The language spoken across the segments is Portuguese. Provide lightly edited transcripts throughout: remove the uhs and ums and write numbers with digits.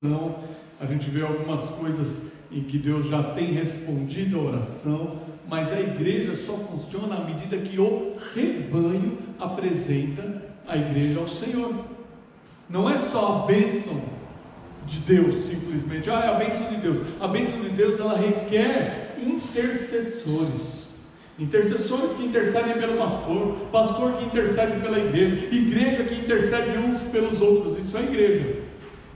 a gente vê algumas coisas em que Deus já tem respondido a oração, mas a igreja só funciona à medida que o rebanho apresenta a igreja ao Senhor. Não é só a bênção de Deus, simplesmente, é a bênção de Deus. A bênção de Deus, ela requer intercessores. Intercessores que intercedem pelo pastor, pastor que intercede pela igreja, igreja que intercede uns pelos outros. Isso é igreja.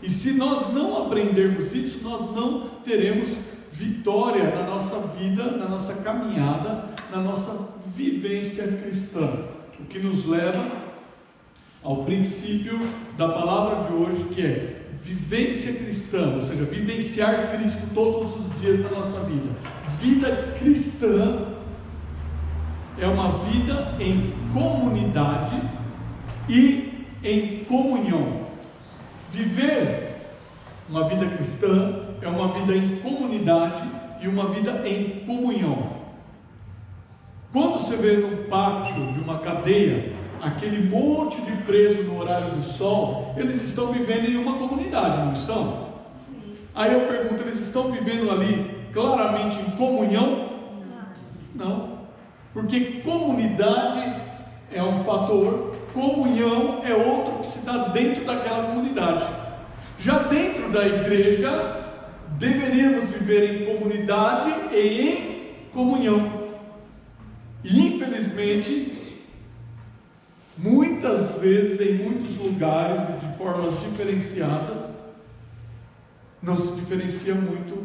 E se nós não aprendermos isso, nós não teremos vitória na nossa vida, na nossa caminhada, na nossa vivência cristã. O que nos leva ao princípio da palavra de hoje, que é vivência cristã, ou seja, vivenciar Cristo todos os dias da nossa vida. Vida cristã é uma vida em comunidade e em comunhão. Viver uma vida cristã é uma vida em comunidade e uma vida em comunhão. Quando você vê no pátio de uma cadeia aquele monte de preso no horário do sol, eles estão vivendo em uma comunidade, não estão? Sim. Aí eu pergunto, eles estão vivendo ali claramente em comunhão? Não. Porque comunidade é um fator, comunhão é outro que se dá dentro daquela comunidade. Já dentro da igreja, deveríamos viver em comunidade e em comunhão. E infelizmente, muitas vezes, em muitos lugares e de formas diferenciadas, não se diferencia muito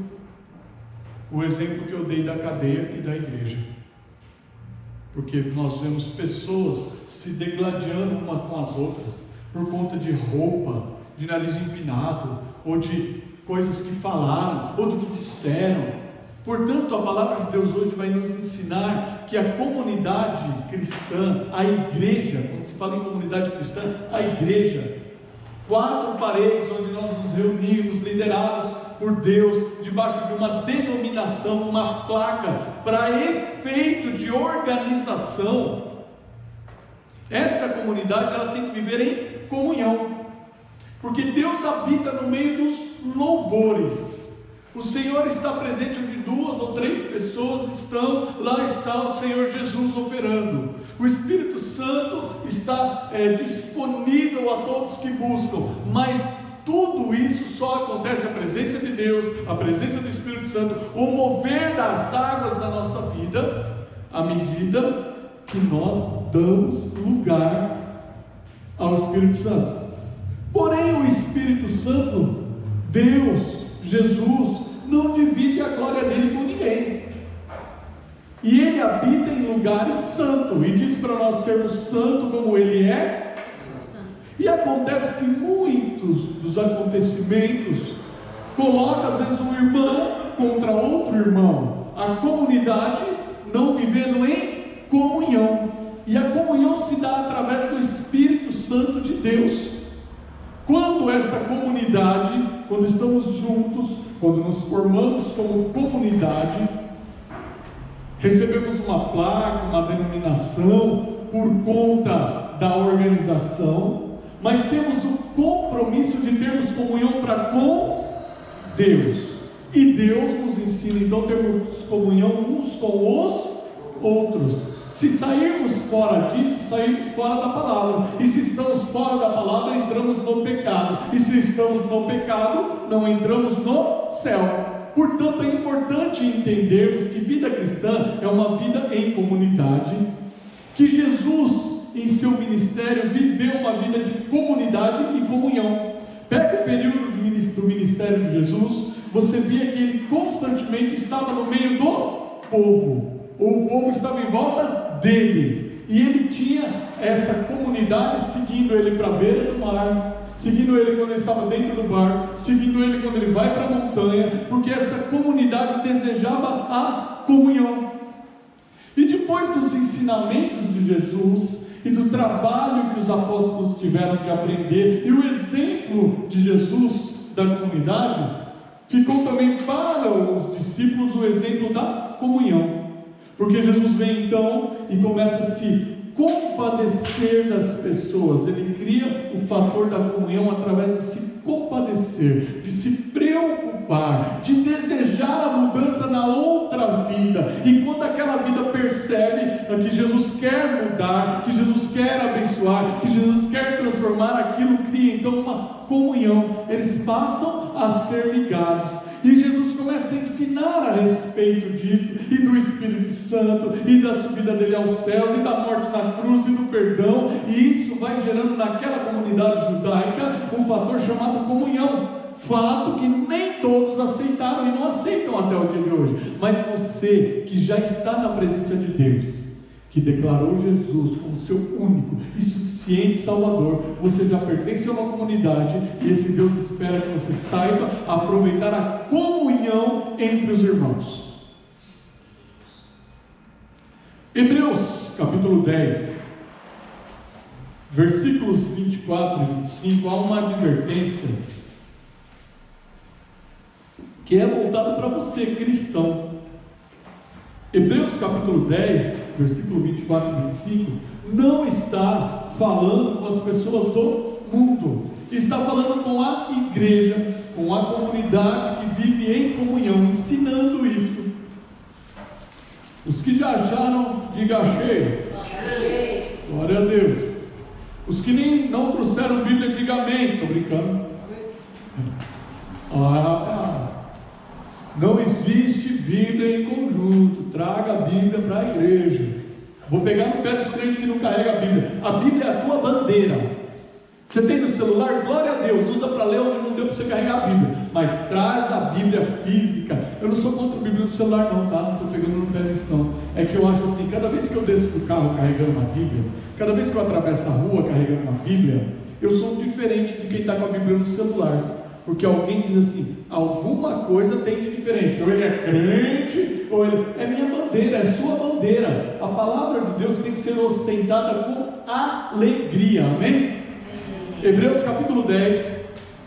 o exemplo que eu dei da cadeia e da igreja. Porque nós vemos pessoas se degladiando umas com as outras por conta de roupa, de nariz empinado, ou de coisas que falaram, ou do que disseram. Portanto, a palavra de Deus hoje vai nos ensinar que a comunidade cristã, a igreja, quando se fala em comunidade cristã, a igreja, 4 paredes onde nós nos reunimos, liderados por Deus, debaixo de uma denominação, uma placa, para efeito de organização. Esta comunidade, ela tem que viver em comunhão, porque Deus habita no meio dos louvores. O Senhor está presente onde 2 ou 3 pessoas estão, lá está o Senhor Jesus operando. O Espírito Santo está disponível a todos que buscam, mas tudo isso só acontece, a presença de Deus, a presença do Espírito Santo, o mover das águas da nossa vida, à medida que nós damos lugar ao Espírito Santo. Porém, o Espírito Santo, Deus, Jesus, não divide a glória dele com ninguém. E ele habita em lugares santos, e diz para nós sermos santos como ele é. E acontece que muitos dos acontecimentos colocam às vezes um irmão contra outro irmão, a comunidade não vivendo em comunhão. E a comunhão se dá através do Espírito Santo de Deus. Quando esta comunidade, quando estamos juntos, quando nos formamos como comunidade, recebemos uma placa, uma denominação por conta da organização, mas temos o compromisso de termos comunhão para com Deus. E Deus nos ensina então a termos comunhão uns com os outros. Se sairmos fora disso, saímos fora da palavra. E se estamos fora da palavra, entramos no pecado. E se estamos no pecado, não entramos no céu. Portanto, é importante entendermos que vida cristã é uma vida em comunidade. Que Jesus, em seu ministério, viveu uma vida de comunidade e comunhão. Pega o período do ministério de Jesus, você via que ele constantemente estava no meio do povo. O povo estava em volta dele, e ele tinha esta comunidade seguindo ele para a beira do mar, seguindo ele quando ele estava dentro do barco, seguindo ele quando ele vai para a montanha, porque essa comunidade desejava a comunhão. E depois dos ensinamentos de Jesus e do trabalho que os apóstolos tiveram de aprender, e o exemplo de Jesus da comunidade, ficou também para os discípulos o exemplo da comunhão. Porque Jesus vem então e começa a se compadecer das pessoas, ele cria o fator da comunhão através de se compadecer, de se preocupar, de desejar a mudança na outra vida. E quando aquela vida percebe que Jesus quer mudar, que Jesus quer abençoar, que Jesus quer transformar, aquilo cria então uma comunhão. Eles passam a ser ligados. E Jesus começa a ensinar a respeito disso, e do Espírito Santo, e da subida dele aos céus, e da morte na cruz, e do perdão. E isso vai gerando naquela comunidade judaica um fator chamado comunhão. Fato que nem todos aceitaram e não aceitam até o dia de hoje. Mas você que já está na presença de Deus, que declarou Jesus como seu único e suficiente Salvador, você já pertence a uma comunidade, e esse Deus espera que você saiba aproveitar a comunhão entre os irmãos. Hebreus capítulo 10, versículos 24 e 25, há uma advertência que é voltada para você, cristão. Hebreus capítulo 10, versículo 24 e 25, não está falando com as pessoas do mundo, está falando com a igreja, com a comunidade que vive em comunhão, ensinando isso. Os que já acharam, diga achei. Glória a Deus. Os que nem não trouxeram Bíblia, diga amém. Estou brincando. Rapaz, não existe Bíblia em conjunto. Traga a Bíblia para a igreja. Vou pegar no pé dos crentes que não carregam a Bíblia. A Bíblia é a tua bandeira. Você tem no celular? Glória a Deus, usa para ler onde não deu para você carregar a Bíblia, mas traz a Bíblia física. Eu não sou contra a Bíblia no celular não, tá? Não estou pegando no pé disso não. É que eu acho assim, cada vez que eu desço do carro carregando uma Bíblia, cada vez que eu atravesso a rua carregando uma Bíblia, eu sou diferente de quem está com a Bíblia no celular. Porque alguém diz assim, alguma coisa tem de diferente. Ou ele é crente, ou ele é minha bandeira, é sua bandeira. A palavra de Deus tem que ser ostentada com alegria, amém? Hebreus capítulo 10,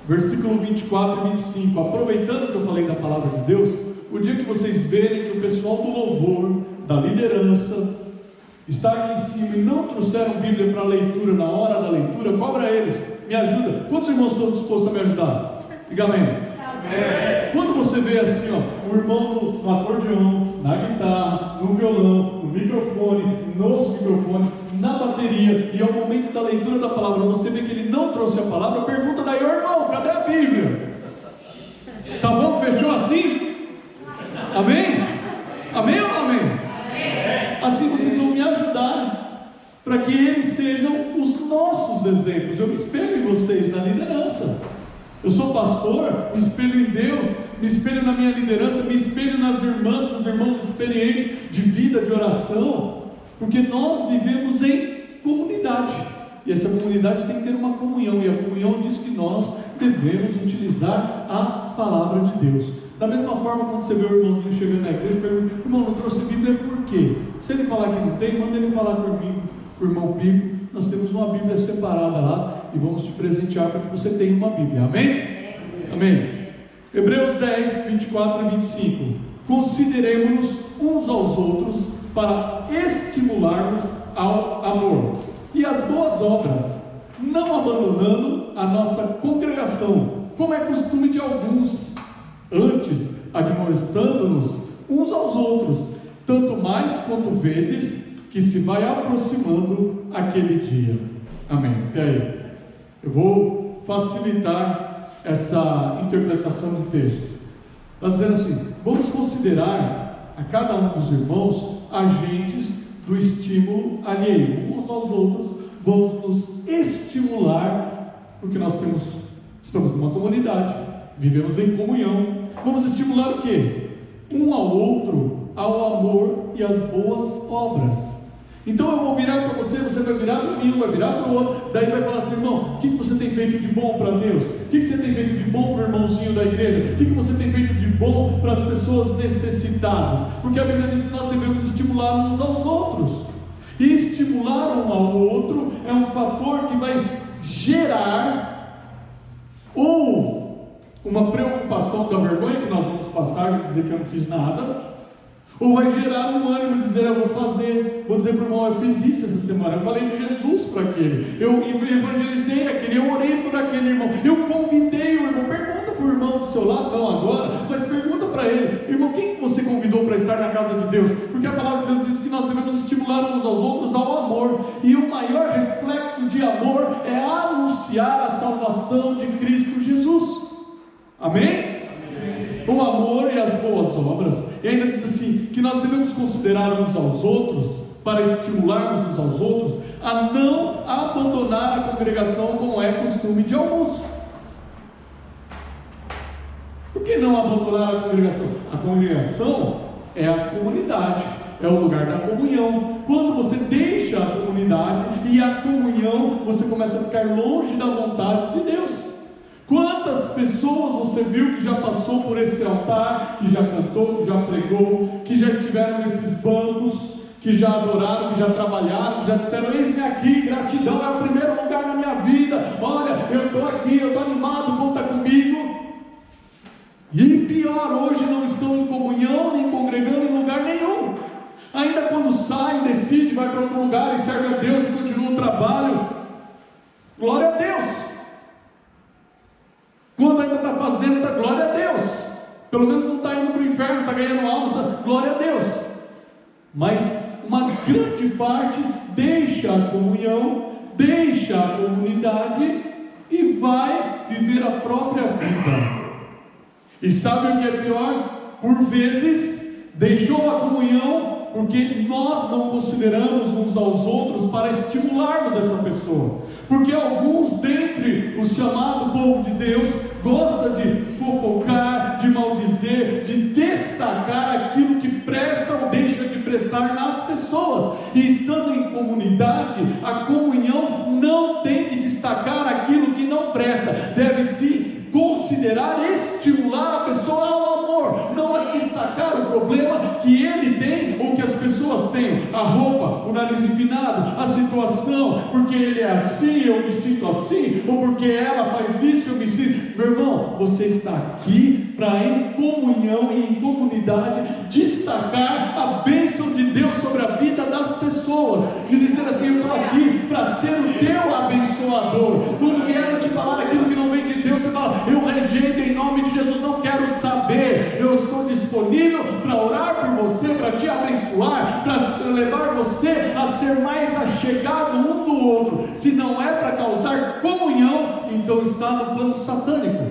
versículo 24 e 25. Aproveitando que eu falei da palavra de Deus, o dia que vocês verem que o pessoal do louvor, da liderança, está aqui em cima e não trouxeram Bíblia para leitura na hora da leitura, cobra eles, me ajuda. Quantos irmãos estão dispostos a me ajudar? Diga amém. Quando você vê assim, ó, o irmão no acordeão, na guitarra, no violão, no microfone, nos microfones, na bateria, e ao momento da leitura da palavra, você vê que ele não trouxe a palavra, pergunta daí, irmão, cadê a Bíblia? Tá bom? Fechou assim? Amém? Amém ou não amém? Assim vocês vão me ajudar, para que eles sejam os nossos exemplos. Eu me espelho em vocês na liderança. Eu sou pastor, me espelho em Deus, me espelho na minha liderança, me espelho nas irmãs, nos irmãos experientes de vida, de oração, porque nós vivemos em comunidade, e essa comunidade tem que ter uma comunhão, e a comunhão diz que nós devemos utilizar a palavra de Deus. Da mesma forma, quando você vê o irmãozinho chegando na igreja, pergunta, irmão, não trouxe Bíblia por quê? Se ele falar que não tem, manda ele falar comigo, com o irmão Pico. Nós temos uma Bíblia separada lá, e vamos te presentear para que você tenha uma Bíblia, amém? Amém. Hebreus 10, 24 e 25. Consideremos-nos uns aos outros para estimularmos ao amor e às boas obras, não abandonando a nossa congregação, como é costume de alguns, antes admoestando-nos uns aos outros, tanto mais quanto vedes que se vai aproximando aquele dia. Amém. E aí? Eu vou facilitar essa interpretação do texto. Está dizendo assim, vamos considerar a cada um dos irmãos agentes do estímulo alheio. Uns aos outros, vamos nos estimular, porque nós estamos numa comunidade, vivemos em comunhão. Vamos estimular o quê? Um ao outro, ao amor e às boas obras. Então eu vou virar para você, você vai virar para mim, vai virar para o outro, daí vai falar assim, irmão, o que você tem feito de bom para Deus? O que você tem feito de bom para o irmãozinho da igreja? O que você tem feito de bom para as pessoas necessitadas? Porque a Bíblia diz que nós devemos estimular uns aos outros, e estimular um ao outro é um fator que vai gerar ou uma preocupação da vergonha que nós vamos passar de dizer que eu não fiz nada, Ou vai gerar um ânimo de dizer, eu vou fazer, vou dizer para o irmão, eu fiz isso essa semana, eu falei de Jesus para aquele, eu evangelizei aquele, eu orei por aquele irmão, eu convidei o irmão. Pergunta para o irmão do seu lado, não agora, mas pergunta para ele, irmão, quem você convidou para estar na casa de Deus? Porque a palavra de Deus diz que nós devemos estimular uns aos outros ao amor, e o maior reflexo de amor é anunciar a salvação de Cristo Jesus. Amém? O amor e as boas obras. E ainda diz assim, que nós devemos considerar uns aos outros, para estimularmos uns aos outros, a não abandonar a congregação como é costume de alguns. Por que não abandonar a congregação? A congregação é a comunidade, é o lugar da comunhão. Quando você deixa a comunidade e a comunhão, você começa a ficar longe da vontade de Deus. Quantas pessoas você viu que já passou por esse altar, que já cantou, que já pregou, que já estiveram nesses bancos, que já adoraram, que já trabalharam, que já disseram, eis-me aqui, gratidão, é o primeiro lugar na minha vida, olha, eu estou aqui, eu estou animado, conta comigo. E pior, hoje não estão em comunhão, nem congregando em lugar nenhum. Ainda quando sai, decide, vai para outro lugar e serve a Deus e continua o trabalho, glória a Deus. Quando ainda está fazendo, está glória a Deus. Pelo menos não está indo para o inferno, está ganhando almas, glória a Deus. Mas uma grande parte deixa a comunhão, deixa a comunidade e vai viver a própria vida. E sabe o que é pior? Por vezes deixou a comunhão porque nós não consideramos uns aos outros para estimularmos essa pessoa. Porque alguns dentre o chamado povo de Deus gosta de fofocar, de maldizer, de destacar aquilo que presta ou deixa de prestar nas pessoas. E estando em comunidade, a comunhão não tem que destacar aquilo que não presta. Deve-se considerar, estimular a pessoa ao amor, não a destacar o problema que ele tem ou que as pessoas têm, a roupa, o nariz empinado, a situação, porque ele é assim, eu me sinto assim, ou porque ela faz isso, eu me sinto. Meu irmão, você está aqui para, em comunhão e em comunidade, destacar a bênção de Deus sobre a vida das pessoas, de dizer assim, eu estou aqui para ser o teu abençoador. Quando vieram te falar aquilo que não vem de Deus, você fala, eu rejeito em nome de Jesus, não quero saber, eu estou disponível para orar por você, para te abençoar, para levar você a ser mais achegado um do outro. Se não é para causar comunhão, então está no plano satânico.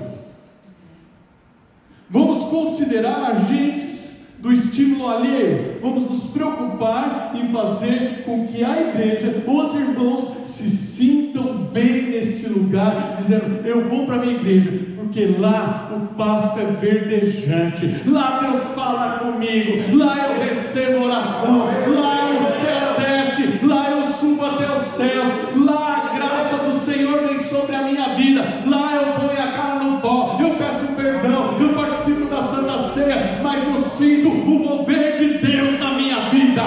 Vamos considerar agentes do estímulo alheio, vamos nos preocupar em fazer com que a igreja, os irmãos se sintam bem neste lugar, dizendo, eu vou para a minha igreja, porque lá o pasto é verdejante, lá Deus fala comigo, lá eu recebo oração, lá o céu desce, lá eu subo até os céus, lá a graça do Senhor vem sobre a minha vida, lá eu ponho a cara no pó, eu peço perdão, eu participo da Santa Ceia, mas eu sinto o mover de Deus na minha vida.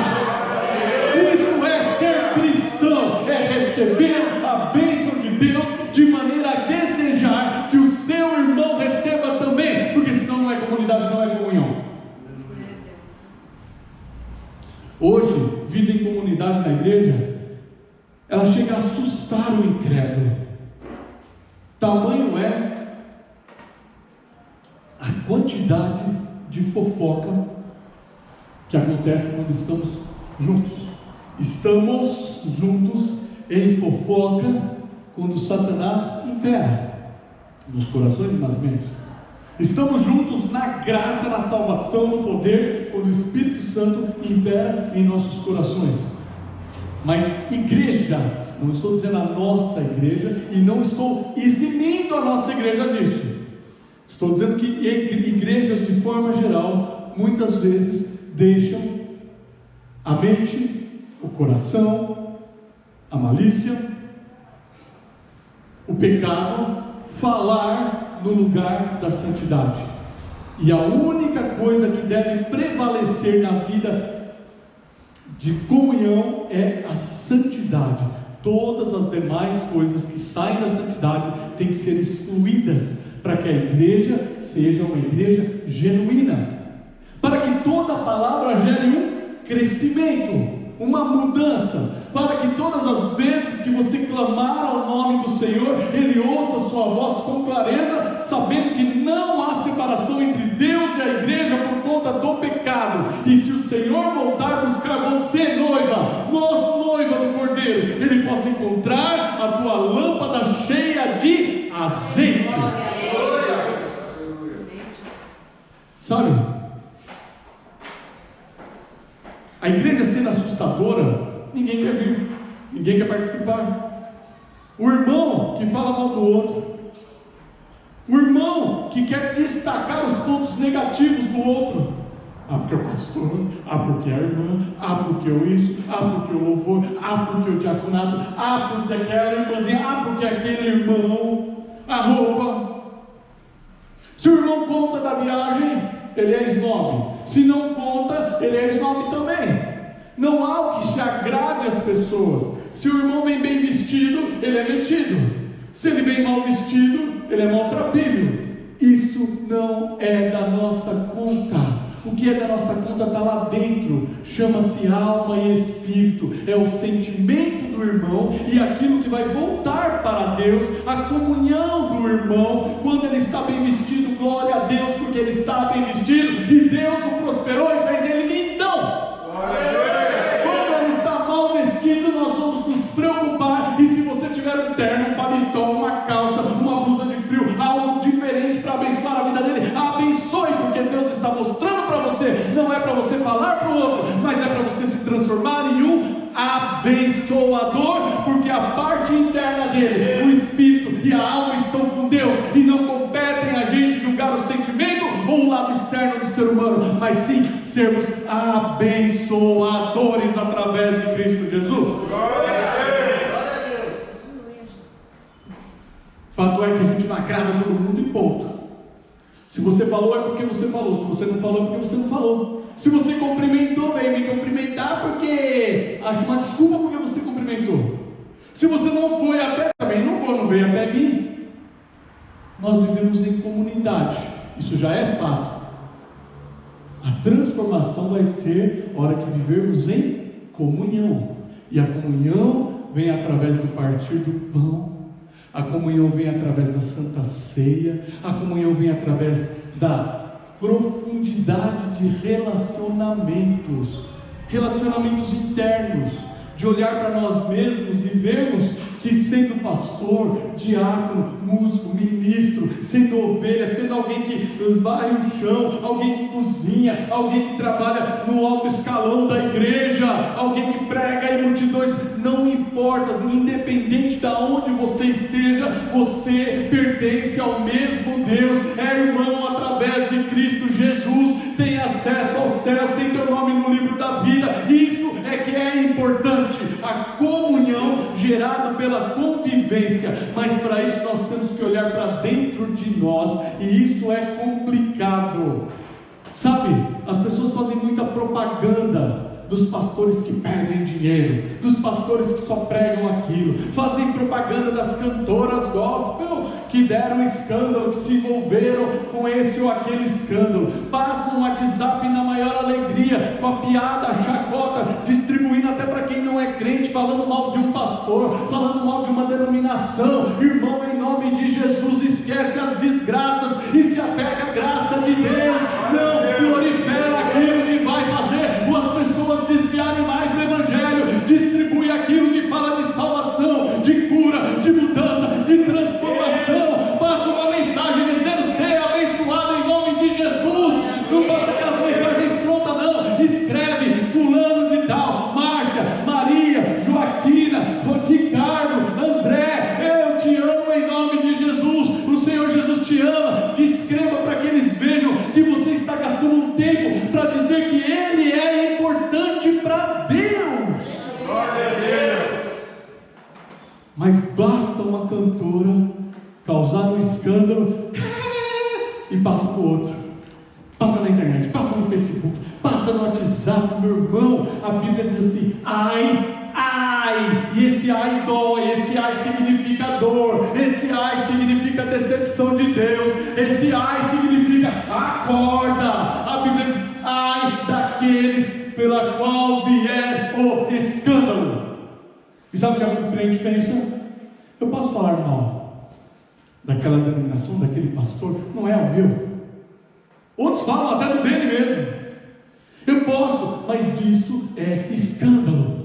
Isso é ser cristão, é receber a bênção de Deus de maneira a desejar que o seu irmão receba também, porque senão não é comunidade, não é comunhão. Hoje, vida em comunidade na igreja, ela chega a assustar o incrédulo. Tamanho é a quantidade de fofoca que acontece quando estamos juntos. Estamos juntos em fofoca quando Satanás impera nos corações e nas mentes. Estamos juntos na graça, na salvação, no poder, quando o Espírito Santo impera em nossos corações. Mas igrejas, não estou dizendo a nossa igreja, e não estou eximindo a nossa igreja disso. Estou dizendo que igrejas, de forma geral, muitas vezes deixam a mente, o coração, a malícia, o pecado falar no lugar da santidade. E a única coisa que deve prevalecer na vida de comunhão é a santidade. Todas as demais coisas que saem da santidade têm que ser excluídas, para que a igreja seja uma igreja genuína. para que toda palavra gere um crescimento, uma mudança, para que todas as vezes que você clamar ao nome do Senhor, Ele ouça a sua voz com clareza, sabendo que não há separação entre Deus e a igreja por conta do pecado. E se o Senhor voltar a buscar você, noiva, nós, noiva do Cordeiro, Ele possa encontrar a tua lâmpada cheia de azeite. Sabe? A igreja sendo assustadora, ninguém quer vir, ninguém quer participar. O irmão que fala mal do outro, o irmão que quer destacar os pontos negativos do outro. Ah, porque o pastor, ah, porque a irmã, ah, porque o isso, ah, porque o louvor, ah, porque o diaconato, ah, porque aquela irmãzinha, ah, porque aquele irmão, a roupa. Se o irmão conta da viagem, ele é snob. Se não conta, ele é snob também. Não há o que se agrade às pessoas. Se o irmão vem bem vestido, ele é metido. Se ele vem mal vestido, ele é maltrapilho. Isso não é da nossa conta. O que é da nossa conta está lá dentro. Chama-se alma e espírito. É o sentimento do irmão e aquilo que vai voltar para Deus, a comunhão do irmão. Quando ele está bem vestido, glória a Deus, porque ele está bem vestido e Deus o prosperou e fez ele lindão. Quando ele está mal vestido, nós vamos nos preocupar. E se você tiver um terno, um paletó, uma calça, uma blusa de frio, algo diferente para abençoar a vida dele, abençoe, porque Deus está mostrando para você. Não é para você falar para o outro, mas é para você se transformar em um abençoador, porque a parte interna dele, o espírito e a alma estão com Deus, e não competem a gente julgar o sentimento ou o lado externo do ser humano, mas sim sermos abençoadores através de Cristo Jesus. Fato é que a gente não agrada todo mundo e ponto. Se você falou é porque você falou, se você não falou é porque você não falou. Se você cumprimentou, veio me cumprimentar porque acho uma desculpa porque você cumprimentou. Se você não foi até, também não veio até mim. Nós vivemos em comunidade, isso já é fato. A transformação vai ser a hora que vivermos em comunhão. E a comunhão vem através do partir do pão. A comunhão vem através da Santa Ceia. A comunhão vem através da profundidade de relacionamentos internos, de olhar para nós mesmos e vermos que, sendo pastor, diácono, músico, ministro, sendo ovelha, sendo alguém que varre o chão, alguém que cozinha, alguém que trabalha no alto escalão da igreja, alguém que prega em multidões, não importa, independente de onde você esteja, você pertence ao mesmo Deus, é irmão através de Cristo Jesus, tem acesso aos céus, tem teu nome no livro da vida. Isso é que é importante, a comunhão gerada pela convivência, mas para isso nós temos que olhar para dentro de nós, e isso é complicado, sabe? As pessoas fazem muita propaganda dos pastores que perdem dinheiro, dos pastores que só pregam aquilo, fazem propaganda das cantoras gospel que deram escândalo, que se envolveram com esse ou aquele escândalo, passam o WhatsApp na maior alegria, com a piada, a chacota, distribuindo até para quem não é crente, falando mal de um pastor, falando mal de uma denominação. Irmão, em nome de Jesus, esquece as desgraças e se apega à graça de Deus. Não glorifica aquilo que vai fazer as pessoas desviarem mais do Evangelho. Distribui aquilo que fala de salvação, de cura, de mudança, de transformação. Passa uma mensagem dizendo: seja abençoado em nome de Jesus. Não passa aquelas mensagens prontas, não. Escreve: fulano de tal, Márcia, Maria, Joaquina, Ricardo, André, eu te amo em nome de Jesus. O Senhor Jesus te ama. Descreva para que eles vejam que você está gastando um tempo para dizer que Ele é importante para Deus. Glória a Deus. Mas basta uma cantora causar um escândalo e passa para o outro, passa na internet, passa no Facebook, passa no WhatsApp. Meu irmão, a Bíblia diz assim: ai, ai, e esse ai dói, esse ai significa dor, esse ai significa decepção de Deus, esse ai significa acorda. A Bíblia diz: ai pensa, eu posso falar mal daquela denominação, daquele pastor, não é o meu. Outros falam até do dele mesmo. Eu posso, mas isso é escândalo.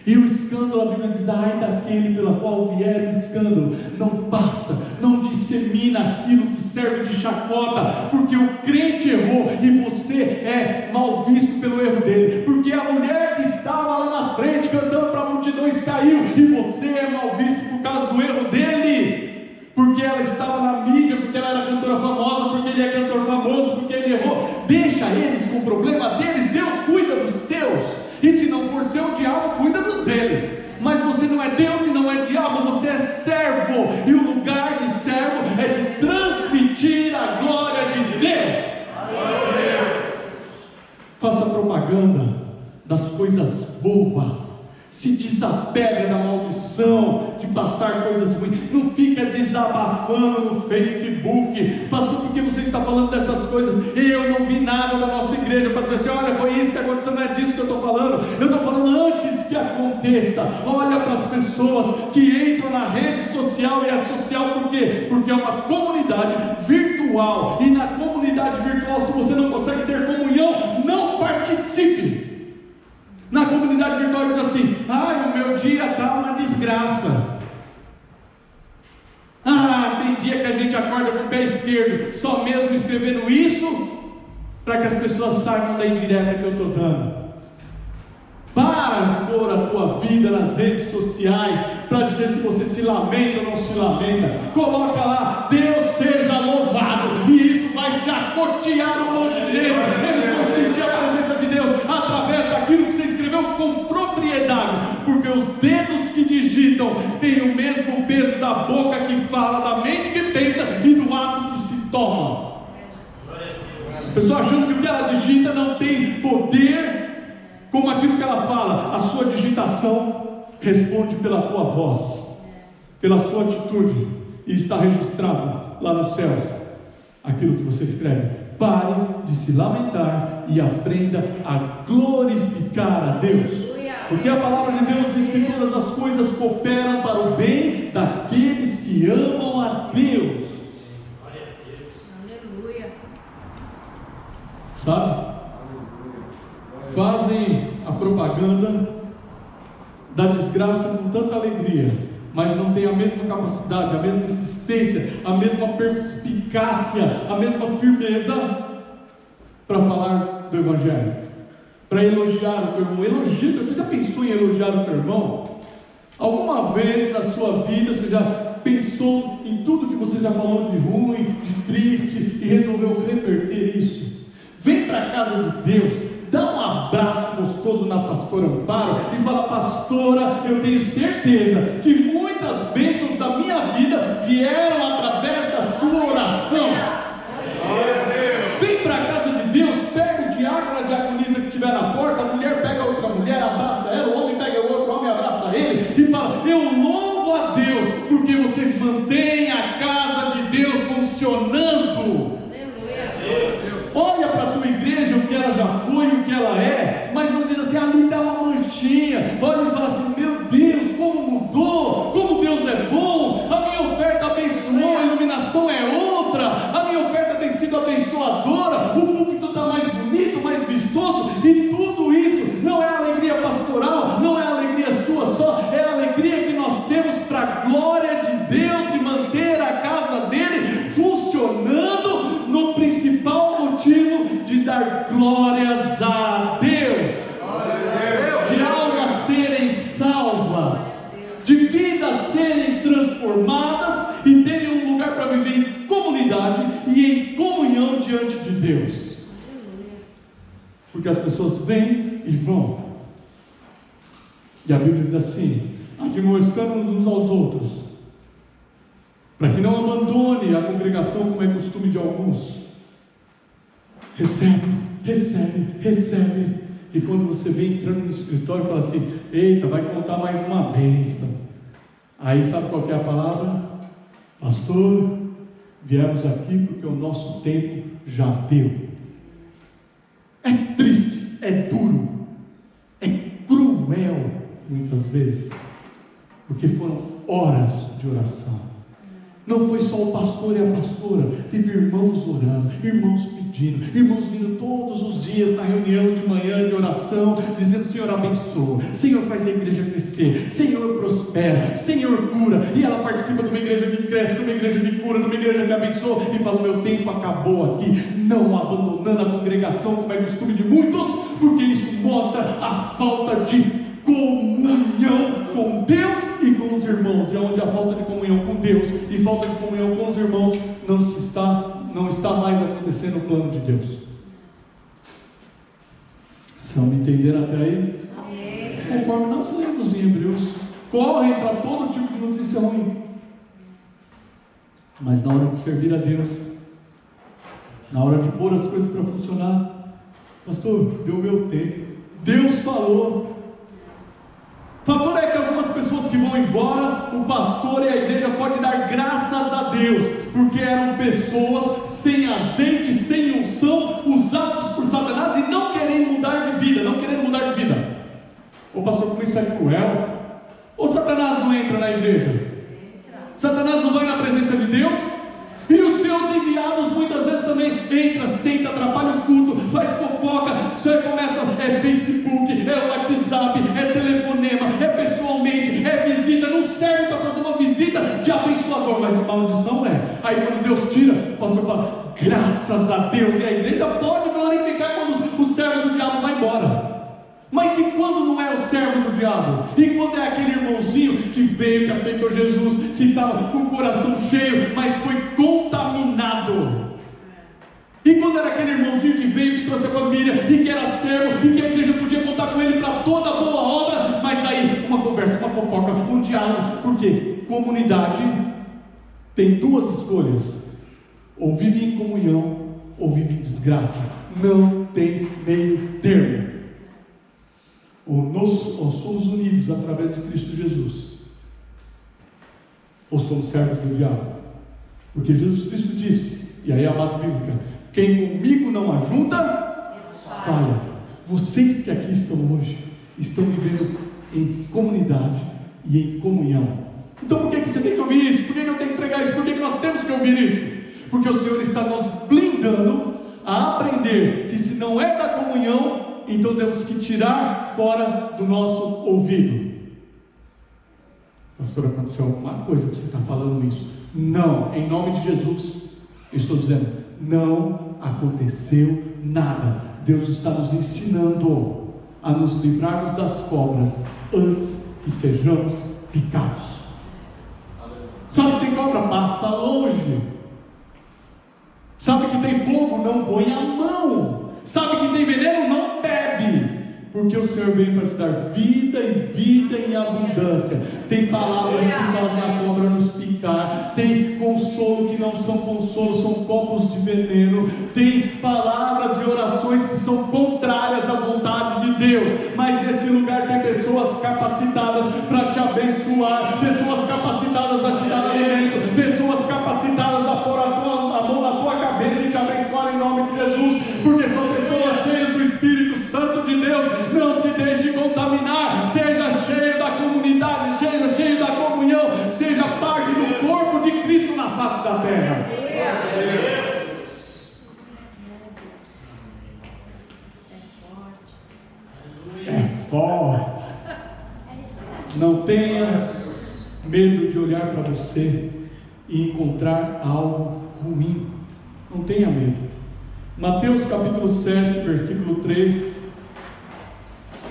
E o escândalo, a Bíblia diz, ai daquele pela qual vier o escândalo, não passa, não dissemina aquilo que serve de chacota, porque o crente errou e você é mal visto pelo erro dele, porque a mulher que estava lá na frente cantando para a multidão caiu, e você é mal visto por causa do erro dele, porque ela estava na mídia, porque ela era cantora famosa, porque ele é cantor famoso, porque ele errou. Deixa eles com o problema deles, Deus cuida dos seus. E se não for seu, o diabo cuida dos dele. Mas você não é Deus e não é diabo, você é servo. E o lugar de servo é de transmitir a glória de Deus. Faça propaganda das coisas boas. Se desapega da maldição de passar coisas ruins. Não fica desabafando no Facebook. Pastor, por que você está falando dessas coisas? Eu não vi nada da nossa igreja para dizer assim, olha, foi isso que aconteceu, não é disso que eu estou falando. Eu estou falando antes que aconteça. Olha para as pessoas que entram na rede social. E é social por quê? Porque é uma comunidade virtual. E na comunidade virtual, se você não consegue ter comunhão, não participe. Na comunidade virtual diz assim, ai, o meu dia está uma desgraça. Tem dia que a gente acorda com o pé esquerdo, só mesmo escrevendo isso, para que as pessoas saibam da indireta que eu estou dando. Para de pôr a tua vida nas redes sociais, para dizer se você se lamenta ou não se lamenta. Coloca lá, Deus seja louvado, e isso vai chacotear um monte de gente. Eles vão sentir a presença de Deus, através daquilo que você escreveu com propriedade, porque os dedos que digitam têm o mesmo peso da boca que fala, da mente que pensa e do ato que se toma. A pessoa achando que o que ela digita não tem poder como aquilo que ela fala. A sua digitação responde pela tua voz, pela sua atitude, e está registrado lá nos céus aquilo que você escreve. Pare de se lamentar e aprenda a glorificar a Deus, porque a palavra de Deus diz que todas as coisas cooperam para o bem daqueles que amam a Deus. Aleluia. Sabe? Fazem a propaganda da desgraça com tanta alegria, mas não tem a mesma capacidade, a mesma insistência, a mesma perspicácia, a mesma firmeza para falar do Evangelho, para elogiar o teu irmão. Elogia, você já pensou em elogiar o teu irmão? Alguma vez na sua vida você já pensou em tudo que você já falou de ruim, de triste, e resolveu reverter isso? Vem para a casa de Deus, dá um abraço gostoso na pastora Amparo e fala: pastora, eu tenho certeza que muitas bênçãos da minha vida vieram através da sua oração. Vem para a casa de Deus, pega o diácono, a diaconisa que estiver na porta, a mulher pega outra mulher, abraça ela, o homem pega o outro homem, abraça ele e fala: eu louvo a Deus porque vocês mantêm a casa de Deus funcionando. Olha para a tua igreja, o que ela já foi, o que ela é, mas não diz assim: ali está uma manchinha. Olha e fala assim: meu Deus, como mudou, como Deus é bom, a minha oferta abençoou, a iluminação é outra, a minha oferta tem sido abençoadora, o púlpito está mais bonito, mais vistoso, e tudo isso não é alegria pastoral, não é alegria sua só, é a alegria que nós temos para a glória de Deus, de manter a casa dele funcionando, no principal motivo de dar glórias a Deus, de almas serem salvas, de vidas serem transformadas e terem um lugar para viver em comunidade e em comunhão diante de Deus. Porque as pessoas vêm e vão, e a Bíblia diz assim: admoestando-nos uns aos outros, para que não abandone a congregação como é costume de alguns. Recebe, recebe, recebe. E quando você vem entrando no escritório, fala assim: eita, vai contar mais uma bênção. Aí sabe qual que é a palavra? Pastor, viemos aqui porque o nosso tempo já deu. É triste, é duro, é cruel muitas vezes, porque foram horas de oração. Não foi só o pastor e a pastora, teve irmãos orando, irmãos pedindo, irmãos vindo todos os dias na reunião de manhã de oração, dizendo: Senhor, abençoa, Senhor, faz a igreja crescer, Senhor, prospera, Senhor, cura. E ela participa de uma igreja que cresce, de uma igreja que cura, de uma igreja que abençoa, e fala: meu tempo acabou aqui, não abandonando a congregação, como é costume de muitos, porque isso mostra a falta de comunhão com Deus e com os irmãos. E onde a falta de comunhão com Deus e falta de comunhão com os irmãos não está mais acontecendo no plano de Deus. Vocês vão me entender até aí? Amém. Conforme nós lemos em Hebreus, correm para todo tipo de notícia ruim, mas na hora de servir a Deus, na hora de pôr as coisas para funcionar, pastor, deu meu tempo, Deus falou. Fator é que algumas pessoas que vão embora, o pastor e a igreja podem dar graças a Deus, porque eram pessoas sem azeite, sem unção, usados por Satanás e não querendo mudar de vida, Ô pastor, como isso é cruel? Ou Satanás não entra na igreja? Satanás não vai na presença de Deus? E os seus enviados muitas vezes também entra, senta, atrapalha o culto, faz fofoca, você começa, é Facebook, é WhatsApp, é telefonema, é pessoalmente, é visita, não serve para fazer uma visita de abençoador, mas de maldição é. Aí quando Deus tira, o pastor fala, graças a Deus, e a igreja pode glorificar quando o servo do diabo vai embora. Mas e quando não é o servo do diabo? E quando é aquele irmãozinho que veio, que aceitou Jesus, que está com o coração cheio, mas foi contaminado? E quando era aquele irmãozinho que veio, que trouxe a família, e que era servo, e que a igreja podia contar com ele para toda a boa obra, mas aí uma conversa, uma fofoca, um diálogo, porque comunidade tem duas escolhas: ou vive em comunhão, ou vive em desgraça. Não tem meio termo. Ou somos unidos através de Cristo Jesus, ou somos servos do diabo. Porque Jesus Cristo disse, e aí a base bíblica: quem comigo não ajunta, falha. Vocês que aqui estão hoje, estão vivendo em comunidade e em comunhão. Então por que você tem que ouvir isso? Por que eu tenho que pregar isso? Por que nós temos que ouvir isso? Porque o Senhor está nos blindando a aprender que se não é da comunhão, então temos que tirar fora do nosso ouvido. Pastor, aconteceu alguma coisa que você está falando isso? Não, em nome de Jesus, eu estou dizendo, não aconteceu nada. Deus está nos ensinando a nos livrarmos das cobras antes que sejamos picados. Sabe que tem cobra? Passa longe. Sabe que tem fogo? Não põe a mão. Sabe que tem veneno? Não bebe, porque o Senhor veio para te dar vida e vida em abundância. Tem palavras que fazem a cobra nos picar, tem consolo que não são consolo, são copos de veneno, tem palavras e orações que são contrárias à vontade de Deus, mas nesse lugar tem pessoas capacitadas para te abençoar, pessoas capacitadas a te dar alimento, pessoas capacitadas a pôr a mão na tua cabeça e te abençoar em nome de Jesus, porque são pessoas cheias do Espírito Santo de Deus. Não se deixe contaminar, seja cheio da comunidade, seja cheio da comunhão, seja parte do corpo de Cristo na face da terra. É forte. Não tenha medo de olhar para você e encontrar algo ruim. Não tenha medo. Mateus capítulo 7, versículo 3.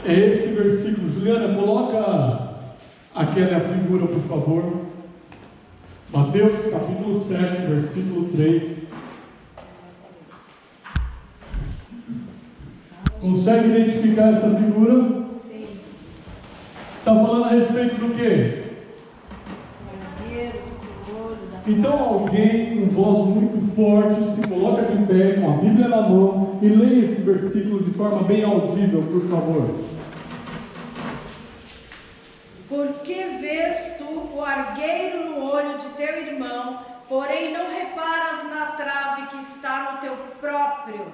É esse versículo. Juliana, coloca aquela figura, por favor. Mateus capítulo 7, versículo 3. Consegue identificar essa figura? Sim. Está falando a respeito do quê? Então alguém com voz muito forte se coloca de pé com a Bíblia na mão e leia esse versículo de forma bem audível, por favor. Por que vês tu o argueiro no olho de teu irmão, porém não reparas na trave que está no teu próprio?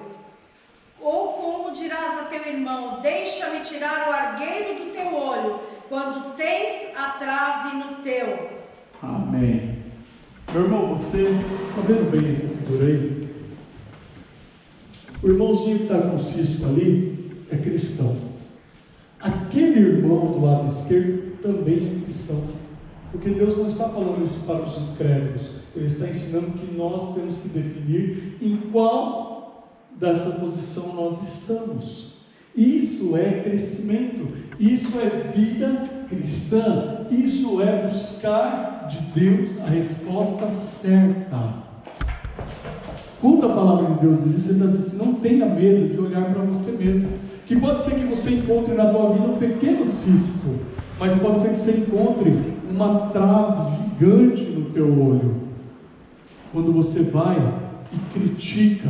Ou como dirás a teu irmão, deixa-me tirar o argueiro do teu olho, quando tens a trave no teu. Amém. Meu irmão, você está vendo bem essa figura aí? O irmãozinho que está com o cisco ali é cristão. Aquele irmão do lado esquerdo também é cristão. Porque Deus não está falando isso para os incrédulos. Ele está ensinando que nós temos que definir em qual dessa posição nós estamos. Isso é crescimento. Isso é vida cristã. Isso é buscar de Deus a resposta certa. Quando a palavra de Deus diz isso, ele está dizendo assim: não tenha medo de olhar para você mesmo. Que pode ser que você encontre na tua vida um pequeno cisco, mas pode ser que você encontre uma trave gigante no teu olho. Quando você vai e critica,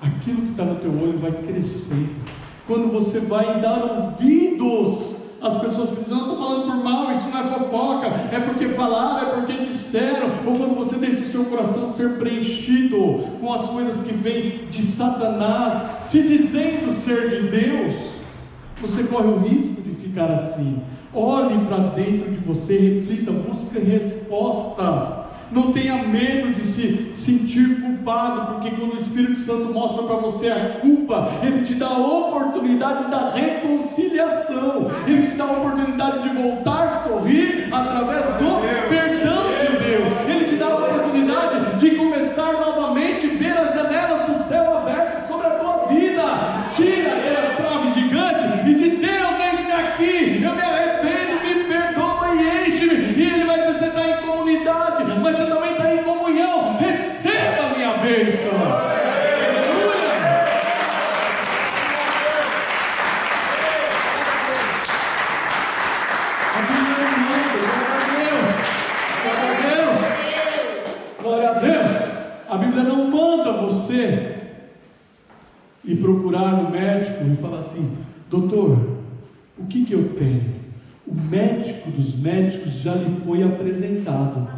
aquilo que está no teu olho vai crescendo. Quando você vai dar ouvidos às pessoas que dizem: não, estou falando por mal, isso não é fofoca, é porque falaram, é porque disseram. Ou quando você deixa o seu coração ser preenchido com as coisas que vêm de Satanás, se dizendo ser de Deus, você corre o risco de ficar assim. Olhe para dentro de você, reflita, busque respostas. Não tenha medo de se sentir culpado, porque quando o Espírito Santo mostra para você a culpa, ele te dá a oportunidade da reconciliação, ele te dá a oportunidade de voltar a sorrir através do perdão de Deus, ele te dá a oportunidade de começar novamente a ver as janelas do céu abertas sobre a tua vida. Tira aquela trave gigante e diz: Deus, eis-me aqui, eu me arrependo, me perdoa e enche-me. E ele vai dizer: você está em comunidade, mas você também está em comunhão. Receba a minha bênção. Aleluia. Glória a Deus. A Bíblia não manda você ir procurar o médico e falar assim: doutor, o que eu tenho? O médico dos médicos já lhe foi apresentado.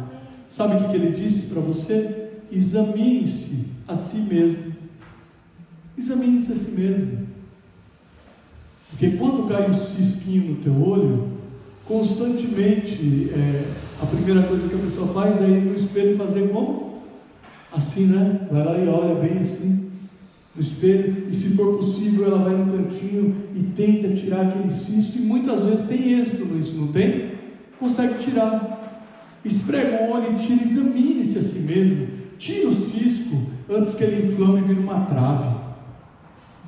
Sabe o que ele disse para você? Examine-se a si mesmo. Examine-se a si mesmo. Porque quando cai um cisquinho no teu olho, constantemente, a primeira coisa que a pessoa faz é ir no espelho e fazer como? Assim, né? Vai lá e olha bem assim no espelho, e se for possível ela vai no cantinho e tenta tirar aquele cisco, e muitas vezes tem êxito nisso, não tem? Consegue tirar. Esfrega o olho e tira, examine-se a si mesmo, tira o cisco antes que ele inflame e vire uma trave.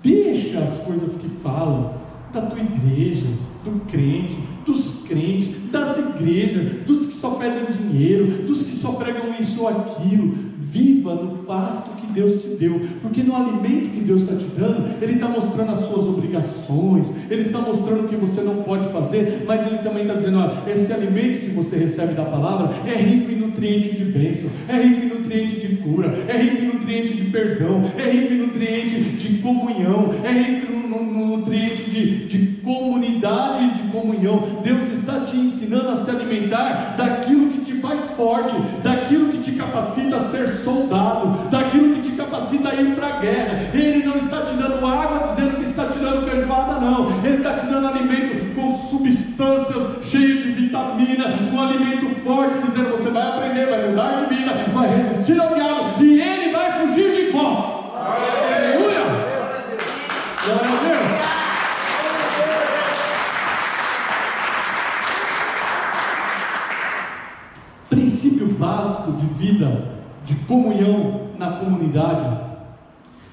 Deixa as coisas que falam da tua igreja, do crente, dos crentes, das igrejas, dos que só pedem dinheiro, dos que só pregam isso ou aquilo. Viva no pasto que Deus te deu, porque no alimento que Deus está te dando, Ele está mostrando as suas obrigações, Ele está mostrando o que você não pode fazer, mas Ele também está dizendo: olha, esse alimento que você recebe da palavra é rico em nutriente de bênção, é rico em nutriente de cura, é rico em nutriente de perdão, é rico em nutriente de comunhão, é rico no nutriente de comunidade e de comunhão. Deus está te ensinando a se alimentar daquilo que te faz forte, daquilo que te capacita a ser soldado, daquilo que te capacita a ir para a guerra. Ele não está te dando água dizendo que está te dando feijoada, não. Ele está te dando alimento com substâncias cheias de vitamina, um alimento forte, dizendo: você vai aprender, vai mudar de vida, vai resistir ao diabo e ele vai fugir de vós. Aleluia! Glória a Deus! Princípio básico de vida, de comunhão na comunidade,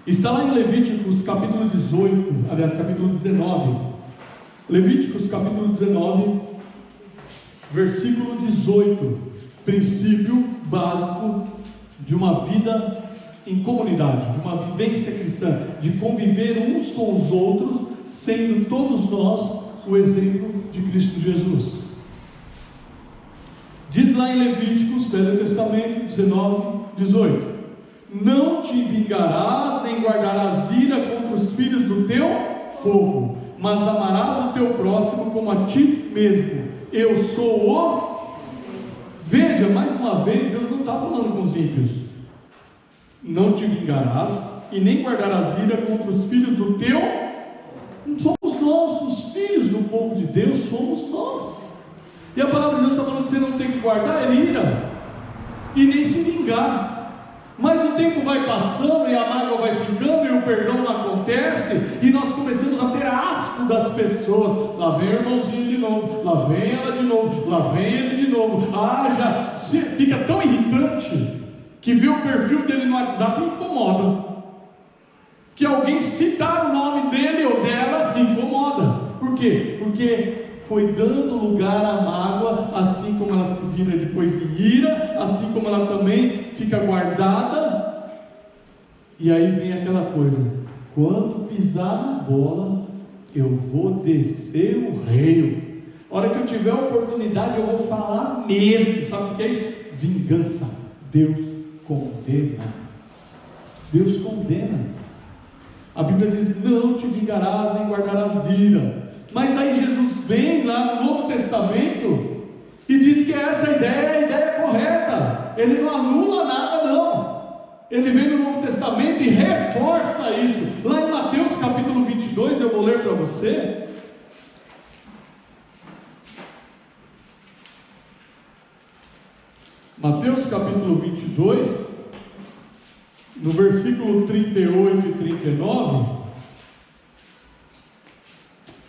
está lá em Levíticos capítulo 18, aliás capítulo 19, Levíticos capítulo 19, versículo 18, princípio básico de uma vida em comunidade, de uma vivência cristã, de conviver uns com os outros, sendo todos nós o exemplo de Cristo Jesus. Diz lá em Levíticos, Velho Testamento 19, 18: não te vingarás, nem guardarás ira contra os filhos do teu povo, mas amarás o teu próximo como a ti mesmo. Eu sou o... Veja, mais uma vez, Deus não está falando com os ímpios. Não te vingarás e nem guardarás ira contra os filhos do teu... Somos nós, os filhos do povo de Deus somos nós. E a palavra de Deus está falando que você não tem que guardar ira e nem se vingar. Mas o tempo vai passando e a mágoa vai ficando e o perdão não acontece, e nós começamos a ter asco das pessoas. Lá vem o irmãozinho de novo, lá vem ela de novo, lá vem ele de novo. Fica tão irritante que ver o perfil dele no WhatsApp incomoda. Que alguém citar o nome dele ou dela incomoda. Por quê? Porque foi dando lugar à mágoa, assim como ela se vira depois em ira, assim como ela também fica guardada. E aí vem aquela coisa: quando pisar na bola, eu vou descer o rei. A hora que eu tiver a oportunidade, eu vou falar mesmo. Sabe o que é isso? Vingança. Deus condena. Deus condena. A Bíblia diz: não te vingarás nem guardarás ira. Mas daí Jesus vem lá no Novo Testamento e diz que essa ideia é a ideia correta. Ele não anula nada, não. Ele vem no Novo Testamento e reforça isso. Lá em Mateus capítulo 22, eu vou ler para você. Mateus capítulo 22, no versículo 38 e 39.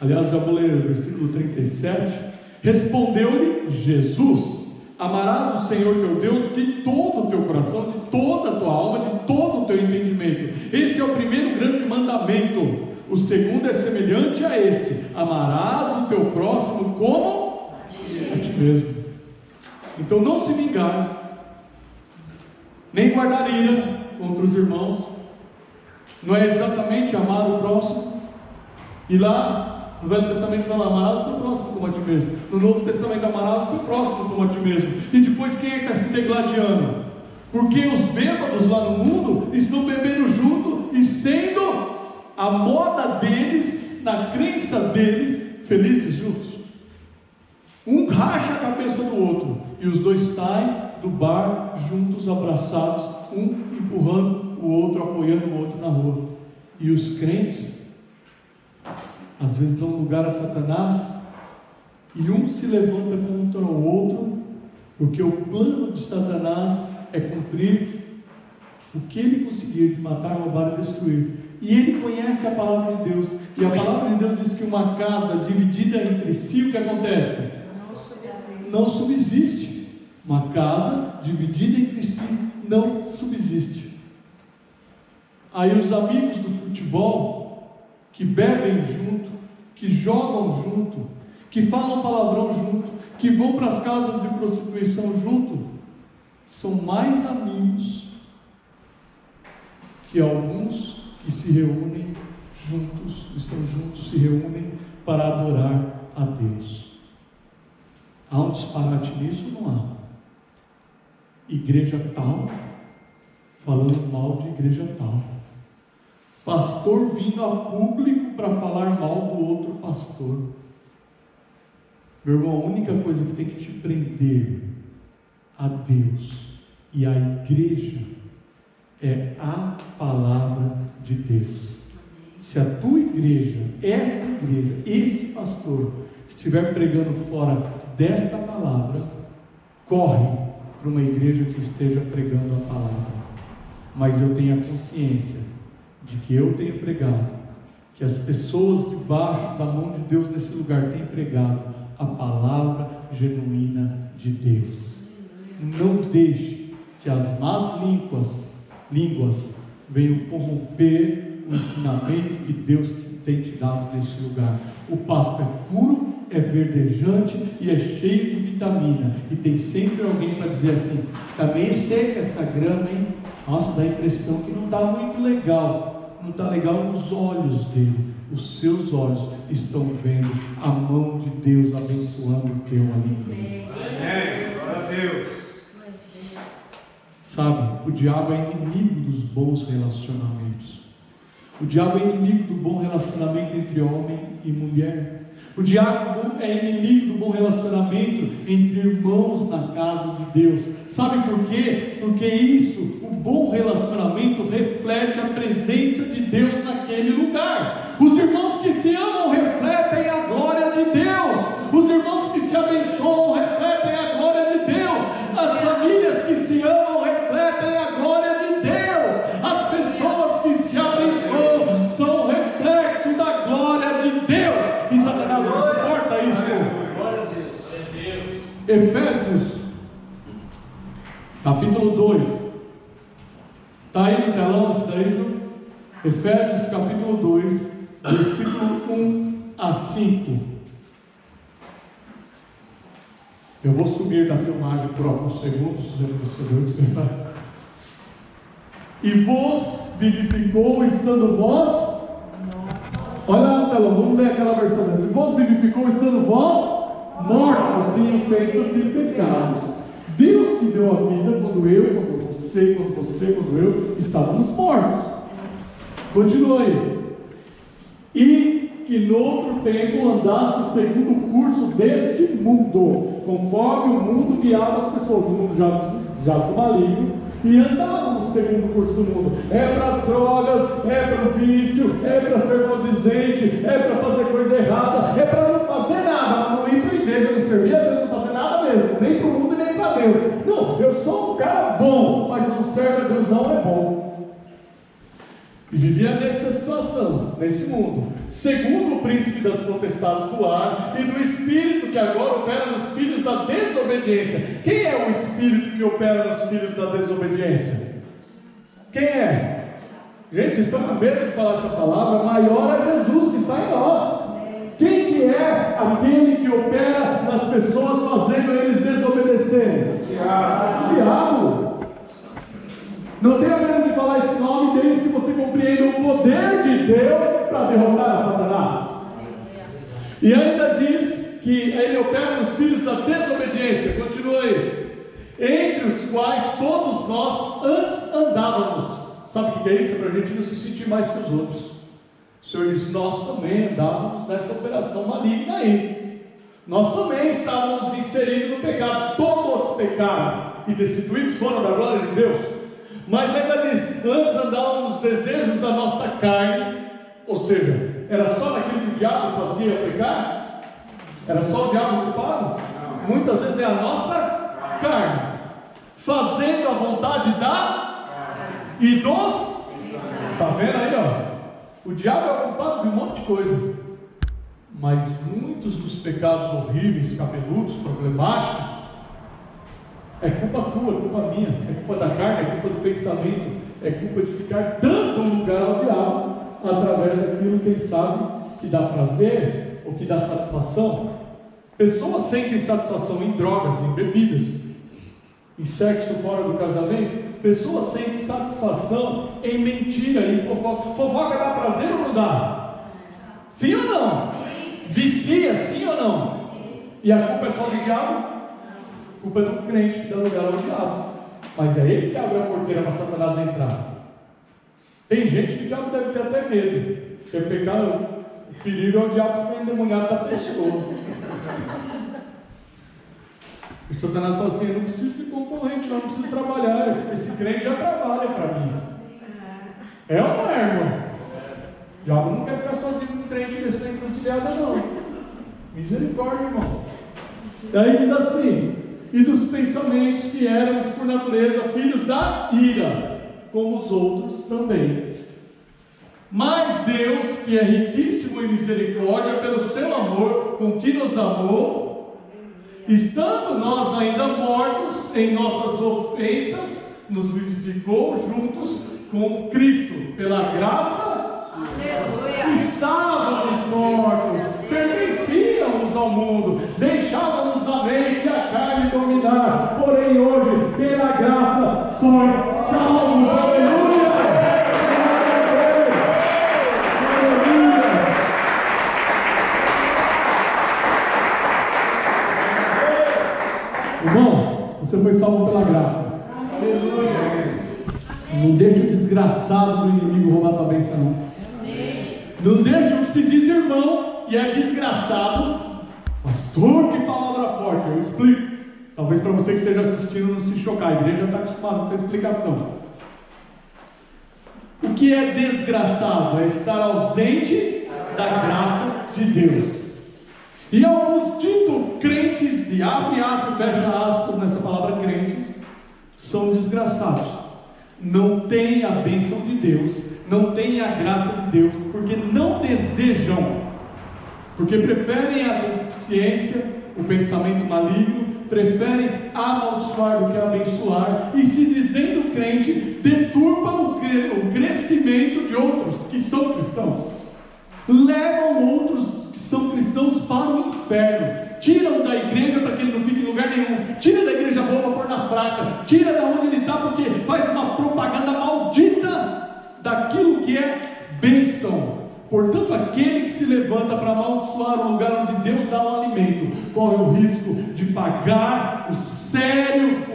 Aliás, já vou ler o versículo 37. Respondeu-lhe Jesus: amarás o Senhor teu Deus de todo o teu coração, de toda a tua alma, de todo o teu entendimento. Esse é o primeiro grande mandamento. O segundo é semelhante a este: amarás o teu próximo como a ti mesmo. Então não se vingar, nem guardar ira contra os irmãos. Não é exatamente amar o próximo. E lá no Velho Testamento fala: amarás o teu próximo como a ti mesmo. No Novo Testamento, amarás o teu próximo como a ti mesmo. E depois, quem é que está se degladiando? Porque os bêbados lá no mundo estão bebendo junto e sendo a moda deles, na crença deles, felizes juntos. Um racha a cabeça do outro e os dois saem do bar juntos, abraçados, um empurrando o outro, apoiando o outro na rua. E os crentes às vezes dão lugar a Satanás, e um se levanta contra o outro, porque o plano de Satanás é cumprir o que ele conseguir de matar, roubar e destruir. E ele conhece a palavra de Deus, e a palavra de Deus diz que uma casa dividida entre si, o que acontece? Não subsiste. Uma casa dividida entre si não subsiste. Aí os amigos do futebol, que bebem junto, que jogam junto, que falam palavrão junto, que vão para as casas de prostituição junto, são mais amigos que alguns que se reúnem juntos, estão juntos, se reúnem para adorar a Deus. Há um disparate nisso? Não há. Igreja tal falando mal de igreja tal. Pastor vindo a público para falar mal do outro pastor. Meu irmão, a única coisa que tem que te prender a Deus e a igreja é a palavra de Deus. Se a tua igreja, essa igreja, esse pastor estiver pregando fora desta palavra, corre para uma igreja que esteja pregando a palavra. Mas eu tenho a consciência de que eu tenho pregado, que as pessoas debaixo da mão de Deus nesse lugar têm pregado a palavra genuína de Deus. Não deixe que as más línguas venham corromper o ensinamento que Deus tem te dado nesse lugar. O pasto é puro, é verdejante e é cheio de vitamina, e tem sempre alguém para dizer assim: está meio seca essa grama, hein? Nossa, dá a impressão que não está muito legal. Não está legal nos olhos dele. Os seus olhos estão vendo a mão de Deus abençoando o teu alimento. Amém. Glória a Deus. Sabe, o diabo é inimigo dos bons relacionamentos. O diabo é inimigo do bom relacionamento entre homem e mulher. O diabo é inimigo do bom relacionamento entre irmãos na casa de Deus. Sabe por quê? Porque isso, o bom relacionamento, reflete a presença de Deus naquele lugar. Os irmãos que se amam refletem a glória de capítulo 2. Está aí no telão esse daí, Ju? Efésios capítulo 2, versículo 1 a 5. Eu vou subir da filmagem por alguns segundos, você vê o que você faz. E vos vivificou estando vós. Olha lá no telão, vamos ler aquela versão dessa. E vos vivificou estando vós mortos em ofensas e pecados. Deus te deu a vida quando eu estávamos mortos. Continua aí. E que noutro tempo andasse segundo o curso deste mundo, conforme o mundo guiava as pessoas. O mundo já do maligno, e andávamos segundo o curso do mundo. É para as drogas, é para o vício, é para ser maldizente, é para fazer coisa errada, é para não fazer nada, não ir para a igreja, não servir a Deus, não fazer nada mesmo, nem para o mundo nem para Deus. Não, eu sou um cara bom, mas não serve a Deus, não é bom. E vivia nessa situação, nesse mundo, segundo o príncipe das potestades do ar e do espírito que agora opera nos filhos da desobediência. Quem é o espírito que opera nos filhos da desobediência? Quem é? Gente, vocês estão com medo de falar essa palavra? Maior é Jesus que está em nós. Quem que é aquele que opera nas pessoas fazendo eles desobedecerem? Diabo. Não tenha medo de falar esse nome desde que você compreenda o poder de Deus para derrotar Satanás. E ainda diz que ele opera nos filhos da desobediência. Continua aí. Entre os quais todos nós antes andávamos. Sabe o que é isso? Para a gente não se sentir mais que os outros. O Senhor diz, nós também andávamos nessa operação maligna aí. Nós também estávamos inseridos no pecado. Todos pecaram e destituídos foram da glória de Deus. Mas ainda diz, antes andávamos nos desejos da nossa carne, ou seja, era só naquilo que o diabo fazia pecar? Era só o diabo culpado? Muitas vezes é a nossa carne, fazendo a vontade e dos. Está vendo aí, ó? O diabo é o culpado de um monte de coisa, mas muitos dos pecados horríveis, cabeludos, problemáticos, é culpa tua, é culpa minha, é culpa da carne, é culpa do pensamento, é culpa de ficar dando lugar ao diabo, através daquilo que ele sabe que dá prazer, ou que dá satisfação. Pessoas sentem satisfação em drogas, em bebidas, em sexo fora do casamento. Pessoas sentem satisfação em mentira, em fofoca. Fofoca dá prazer ou não dá? Sim ou não? Vicia, sim ou não? E a culpa é só do diabo? A culpa é do crente que dá lugar ao diabo. Mas é ele que abre a porteira para Satanás entrar. Tem gente que o diabo deve ter até medo. Porque pecado, o perigo é o diabo ficar endemoniado da pessoa. E Satanás fala assim, eu não preciso de concorrente, não preciso trabalhar. Esse crente já trabalha para mim. É ou não é, irmão? O diabo não quer ficar sozinho com um crente nessa encruzilhada, não. Misericórdia, irmão. E aí diz assim, e dos pensamentos que éramos por natureza filhos da ira, como os outros também. Mas Deus, que é riquíssimo em misericórdia, pelo seu amor com que nos amou, estando nós ainda mortos em nossas ofensas, nos vivificou juntos com Cristo. Pela graça, estávamos mortos, pertencíamos ao mundo, deixávamos a mente e a carne dominar, porém hoje, pela graça, sois salvos. Aleluia! Irmão, você foi salvo pela graça. Aleluia! Não deixa o desgraçado do inimigo roubar tua bênção, não. Não deixa o que se diz irmão e é desgraçado. Pastor, que palavra forte. Eu explico. Talvez para você que esteja assistindo não se chocar. A igreja está acostumada com essa explicação. O que é desgraçado? É estar ausente da graça de Deus. E alguns dito crentes, e abre aspas, fecha aspas nessa palavra crentes, são desgraçados. Não têm a bênção de Deus, não têm a graça de Deus, porque não desejam, porque preferem a consciência, o pensamento maligno, preferem amaldiçoar do que abençoar, e se dizendo crente, deturpam o crescimento de outros que são cristãos, levam outros que são cristãos para o inferno, tiram da igreja para que ele não fique em lugar nenhum, tira da igreja boa para pôr na fraca, tira da onde ele está porque faz uma propaganda maldita daquilo que é bênção. Portanto, aquele que se levanta para amaldiçoar o lugar onde Deus dá o alimento, corre o risco de pagar um sério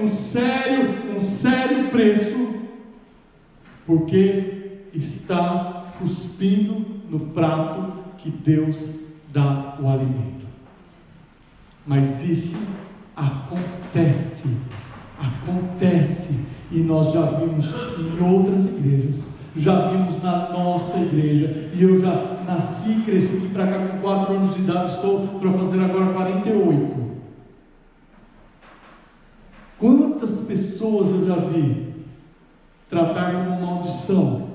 preço, porque está cuspindo no prato que Deus dá o alimento. Mas isso acontece, e nós já vimos em outras igrejas, já vimos na nossa igreja, e eu já nasci e cresci aqui para cá com 4 anos de idade, estou para fazer agora 48. Quantas pessoas eu já vi tratar como maldição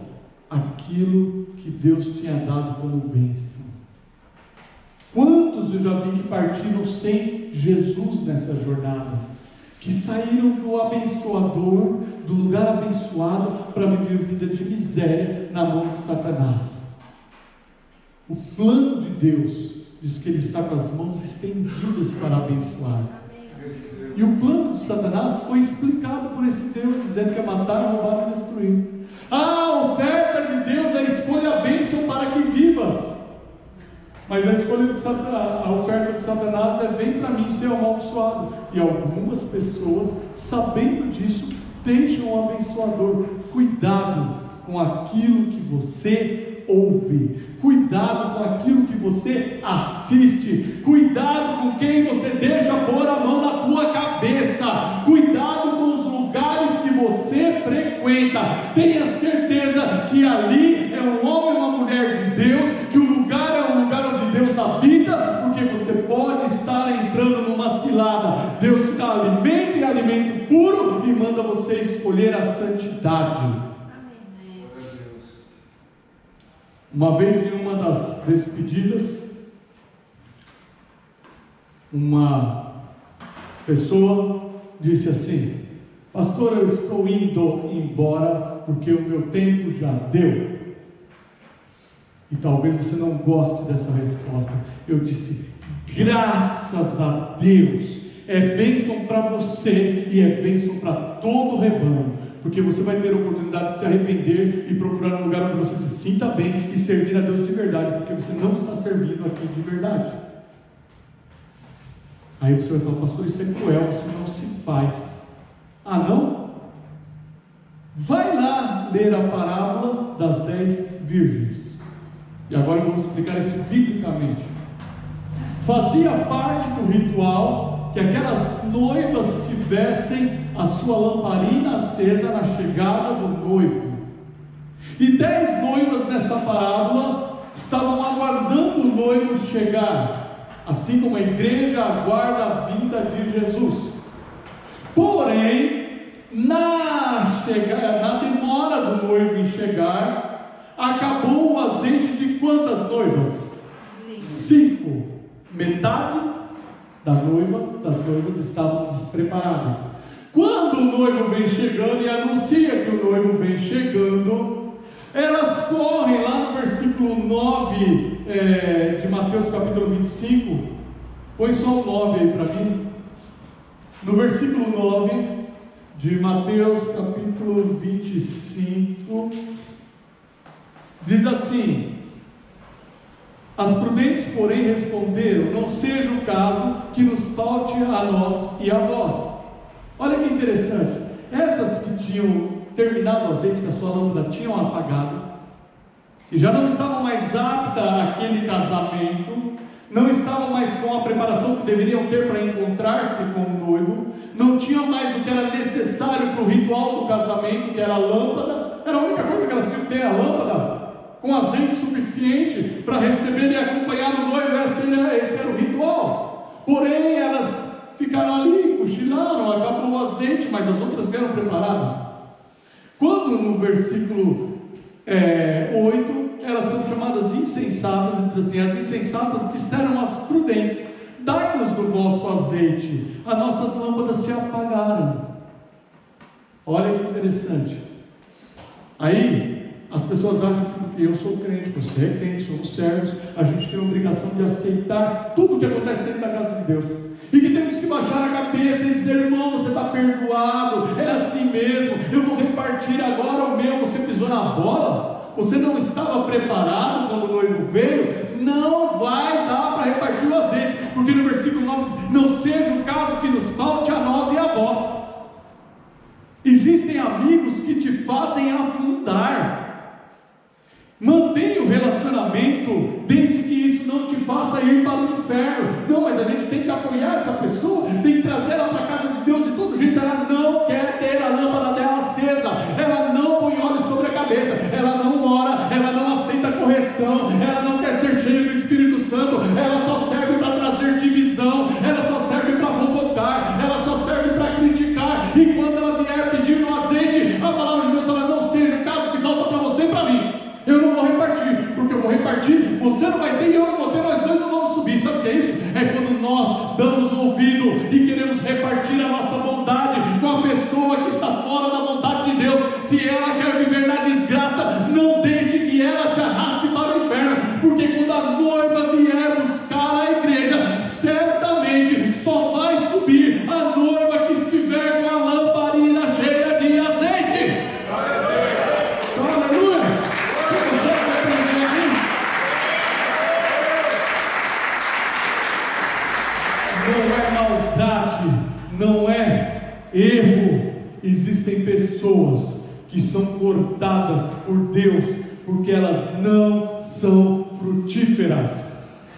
aquilo que Deus tinha dado como bênção? Quantos eu já vi que partiram sem Jesus nessa jornada, que saíram do abençoador, do lugar abençoado, para viver vida de miséria na mão de Satanás? O plano de Deus diz que Ele está com as mãos estendidas para abençoar. E o plano de Satanás foi explicado por esse Deus, dizendo que é matar, roubar e destruir. A oferta de Deus é escolha a bênção para que vivas. Mas a oferta de Satanás é: vem para mim ser amaldiçoado. E algumas pessoas, sabendo disso, deixam o abençoador. Cuidado com aquilo que você ouve, cuidado com aquilo que você assiste, cuidado com quem você deixa pôr a mão na tua cabeça, cuidado com os lugares que você frequenta. Tenha certeza que ali é um homem ou uma mulher de Deus, que o lugar é um lugar onde Deus habita, porque você pode estar entrando numa cilada. Deus te dá alimento, e alimento puro, e manda você escolher a santidade. Uma vez, em uma das despedidas, uma pessoa disse assim: pastor, eu estou indo embora porque o meu tempo já deu. E talvez você não goste dessa resposta. Eu disse: graças a Deus, é bênção para você e é bênção para todo o rebanho, porque você vai ter a oportunidade de se arrepender e procurar um lugar onde você se sinta bem e servir a Deus de verdade, porque você não está servindo aqui de verdade. Aí você vai falar: pastor, isso é cruel, isso não se faz. Ah, não? Vai lá ler a parábola das 10 virgens. E agora eu vou explicar isso biblicamente. Fazia parte do ritual que aquelas noivas tivessem a sua lamparina acesa na chegada do noivo. E 10 noivas nessa parábola estavam aguardando o noivo chegar, assim como a igreja aguarda a vinda de Jesus. Porém, na demora do noivo em chegar, acabou o azeite de quantas noivas? 5. Metade das noivas estavam despreparadas. Quando o noivo vem chegando e anuncia que o noivo vem chegando, elas correm lá no versículo 9 de Mateus capítulo 25. Põe só o 9 aí para mim. No versículo 9 de Mateus capítulo 25, diz assim: as prudentes, porém, responderam: não seja o caso que nos falte a nós e a vós. Olha que interessante, essas que tinham terminado o azeite, que a sua lâmpada tinham apagado, que já não estavam mais aptas àquele casamento, não estavam mais com a preparação que deveriam ter para encontrar-se com o noivo, não tinham mais o que era necessário para o ritual do casamento, que era a lâmpada. Era a única coisa que elas tinham que ter, a lâmpada, com azeite suficiente para receber e acompanhar o noivo. Esse era o ritual. Porém, elas ficaram ali, cochilaram, acabou o azeite, mas as outras vieram preparadas. Quando no versículo 8, elas são chamadas insensatas, e diz assim: as insensatas disseram às prudentes: dai-nos do vosso azeite. As nossas lâmpadas se apagaram. Olha que interessante. Aí, as pessoas acham que eu sou crente, você é crente, somos servos, a gente tem a obrigação de aceitar tudo o que acontece dentro da casa de Deus. E que temos que baixar a cabeça e dizer: irmão, você está perdoado, é assim mesmo, eu vou repartir agora o meu. Você pisou na bola? Você não estava preparado quando o noivo veio? Não vai dar para repartir o azeite, porque no versículo 9 diz: não seja o caso que nos falte a nós e a vós. Existem amigos que te fazem afundar. Mantenha o relacionamento, desde que isso não te faça ir para o inferno. Não, mas a gente tem que apoiar essa pessoa, tem que trazer ela para a casa de Deus de todo jeito. Ela não quer ter a lâmpada dela acesa, ela não põe óleo sobre a cabeça, ela não ora, ela não aceita correção, ela não quer ser cheia do Espírito Santo, ela só serve para trazer divisão, ela só serve para fofocar, ela só serve para criticar. E quando ela vier pedindo azeite, a palavra de Deus fala: não seja o caso que falta para você e para mim. Eu não vou repartir, porque eu vou repartir, você não vai ter e eu não vou ter, nós dois não vamos subir. Sabe o que é isso? É quando nós damos ouvido e queremos repartir a nossa bondade com a pessoa que está fora da vontade de Deus. Se ela quer viver na desgraça, não deixe que ela te arraste para o inferno, porque quando a noiva vier buscar a igreja, certamente só vai subir a noiva que estiver com a lamparina cheia de azeite. Aleluia! Não é maldade, não é erro. Existem pessoas que são cortadas por Deus porque elas não são frutíferas.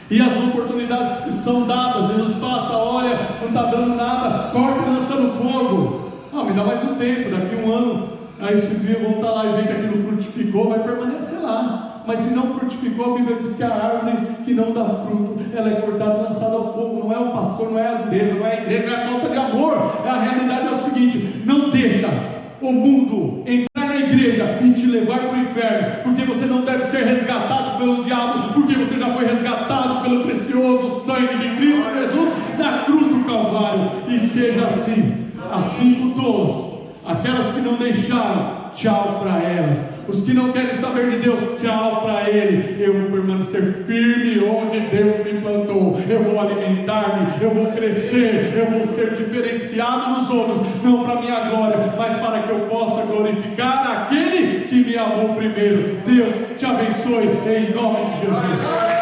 E as oportunidades que são dadas, Jesus passa, olha, não está dando nada, corta e lança no fogo. Me dá mais um tempo, daqui um ano, aí se voltar lá e ver que aquilo frutificou, vai permanecer lá. Mas se não frutificou, a Bíblia diz que a árvore que não dá fruto, ela é cortada e lançada ao fogo. Não é o pastor, não é a dureza, não é a igreja, não é a falta de amor. A realidade é o seguinte: não deixa o mundo entrar na igreja e te levar para o inferno, porque você não deve ser resgatado pelo diabo, porque você já foi resgatado pelo precioso sangue de Cristo Jesus na cruz do Calvário. E seja assim. As 5 tolas, aquelas que não deixaram, tchau para elas. Os que não querem saber de Deus, tchau para Ele. Eu vou permanecer firme onde Deus me plantou. Eu vou alimentar-me, eu vou crescer, eu vou ser diferenciado dos outros, não para minha glória, mas para que eu possa glorificar aquele que me amou primeiro. Deus te abençoe em nome de Jesus.